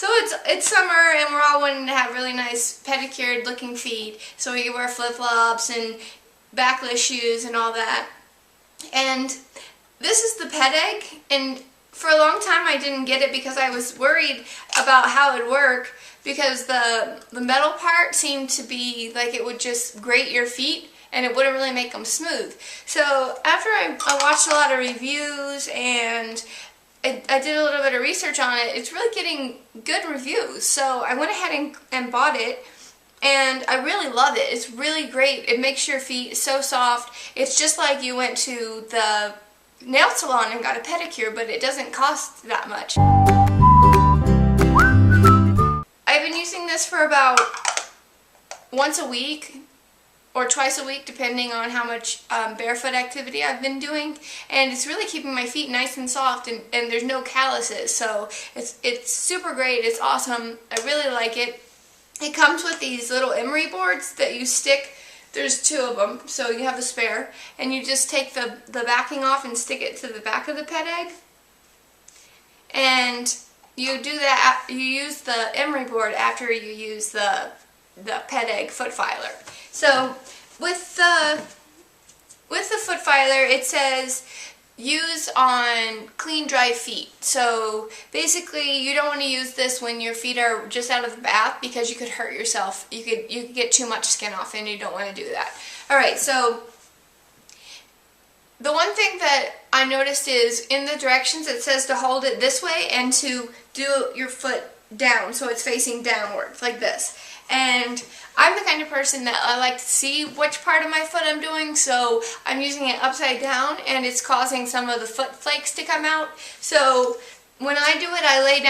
So it's summer and we're all wanting to have really nice pedicured looking feet, so we can wear flip-flops and backless shoes and all that. And this is the Ped Egg, and for a long time I didn't get it because I was worried about how it would work, because the metal part seemed to be like it would just grate your feet and it wouldn't really make them smooth. So after I watched a lot of reviews and I did a little bit of research on it, it's really getting good reviews. So I went ahead and bought it, and I really love it. It's really great. It makes your feet so soft. It's just like you went to the nail salon and got a pedicure, but it doesn't cost that much. I've been using this for about once a week or twice a week, depending on how much barefoot activity I've been doing, and it's really keeping my feet nice and soft, and there's no calluses, so it's super great. It's awesome. I really like it. It comes with these little emery boards that you stick. There's 2 of them, so you have the spare, and you just take the backing off and stick it to the back of the Ped Egg, and you do that. You use the emery board after you use the Ped Egg foot filer. So with the foot filer, it says use on clean, dry feet. So basically, you don't want to use this when your feet are just out of the bath, because you could hurt yourself. You could get too much skin off, and you don't want to do that. All right, so the one thing that I noticed is in the directions it says to hold it this way and to do your foot down, so it's facing downward like this. And I'm the kind of person that I like to see which part of my foot I'm doing, so I'm using it upside down, and it's causing some of the foot flakes to come out. So when I do it, I lay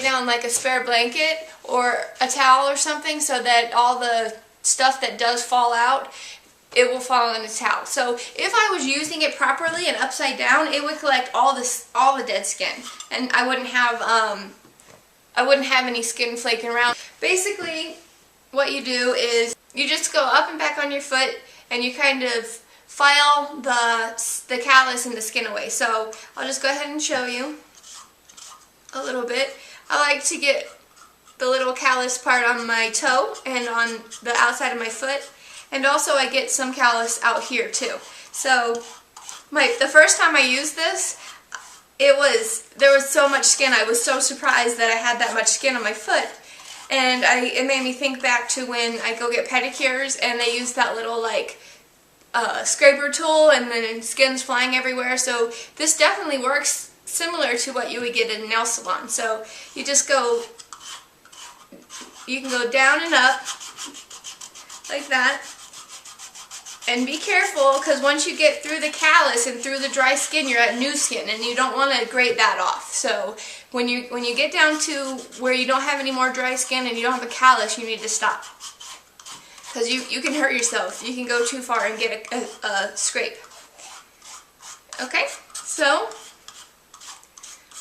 down like a spare blanket or a towel or something, so that all the stuff that does fall out, it will fall in the towel. So if I was using it properly and upside down, it would collect all the dead skin, and I wouldn't have any skin flaking around. Basically, what you do is you just go up and back on your foot, and you kind of file the callus and the skin away. So I'll just go ahead and show you a little bit. I like to get the little callus part on my toe and on the outside of my foot, and also I get some callus out here too. So the first time I used this, there was so much skin. I was so surprised that I had that much skin on my foot, and it made me think back to when I go get pedicures and they use that little like scraper tool, and then skin's flying everywhere. So this definitely works similar to what you would get in a nail salon. So you just go, you can go down and up like that. And be careful, because once you get through the callus and through the dry skin, you're at new skin, and you don't want to grate that off. So when you get down to where you don't have any more dry skin and you don't have a callus, you need to stop, because you can hurt yourself. You can go too far and get a scrape. Okay, so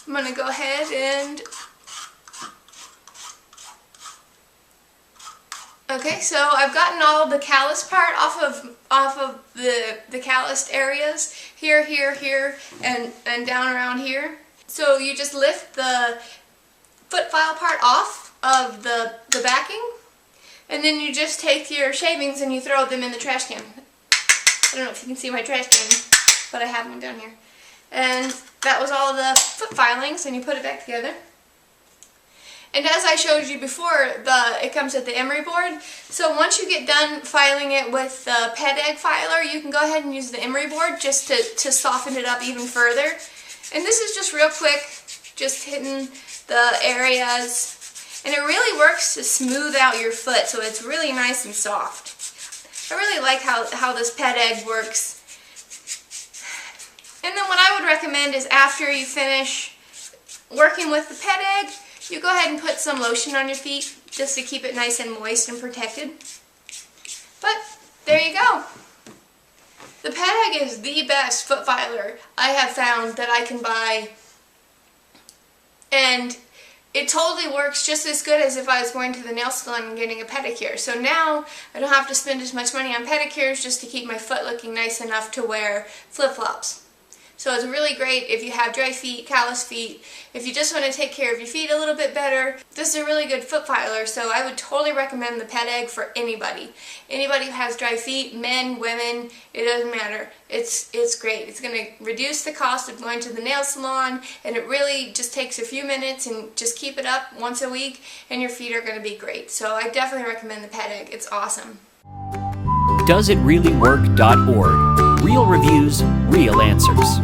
I'm going to go ahead and... Okay, so I've gotten all the callus part off of the calloused areas, here, and down around here. So you just lift the foot file part off of the backing, and then you just take your shavings and you throw them in the trash can. I don't know if you can see my trash can, but I have one down here. And that was all the foot filings, and you put it back together. And as I showed you before, it comes with the emery board. So once you get done filing it with the Ped Egg filer, you can go ahead and use the emery board just to soften it up even further. And this is just real quick, just hitting the areas. And it really works to smooth out your foot, so it's really nice and soft. I really like how this Ped Egg works. And then what I would recommend is after you finish working with the Ped Egg, you go ahead and put some lotion on your feet just to keep it nice and moist and protected. But there you go. The Ped Egg is the best foot filer I have found that I can buy, and it totally works just as good as if I was going to the nail salon and getting a pedicure. So now I don't have to spend as much money on pedicures just to keep my foot looking nice enough to wear flip-flops. So it's really great if you have dry feet, callous feet. If you just want to take care of your feet a little bit better, this is a really good foot filer. So I would totally recommend the Pet Egg for anybody. Anybody who has dry feet, men, women, it doesn't matter. It's great. It's going to reduce the cost of going to the nail salon, and it really just takes a few minutes, and just keep it up once a week and your feet are going to be great. So I definitely recommend the Pet Egg. It's awesome. DoesItReallyWork.org. Real reviews, real answers.